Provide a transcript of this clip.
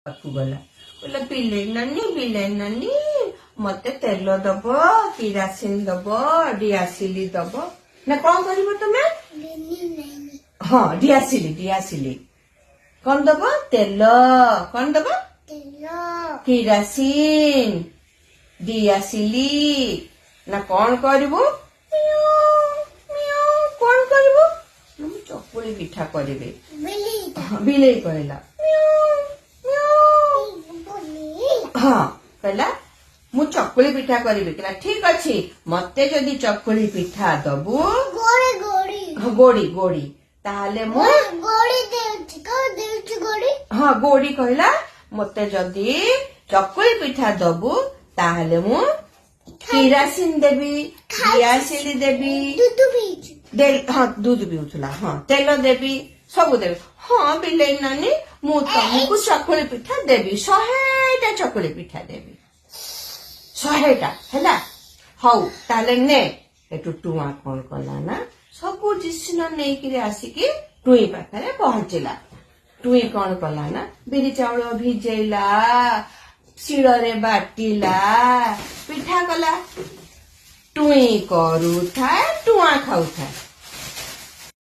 पाखु गला बोला बिले नानी मते तेल दब किरासिन दब डियासिली दब ना कौन करिवो तमे हाँ डियासिली कौन दब तेल कौन दब किरासिन डियासिली ना कौन करिवो कौन करिवो चकुली पिठा करिवे बिले कहला हाँ कहला मु चकुली पिठा करी कहला ठीक अच्छी मते जदि चकुली पिठा दबु गोड़ी गोड़ी ताहले मु हाँ गोड़ी कहला मते जदि चकुली पिठा दबु ताहले मु किरासिन देबी डियासिली देबी हाँ दूध पिउथला हाँ तेल देबी सब देबी हाँ बिलेई नानी मु तुमको चकुली पिठा देबी 100टा चकुली पिठा देबी 100टा हैला हौ ताले ने एटु टुआ कोन कला ना सब डिसिजन नै कि आसिकी टुई पाखरे पहुंचला टुई कोन कला ना बिरी चाउल भिजेला शिଳରେ बाटिला पिठा कला टुई करू था टुआ खाऊ था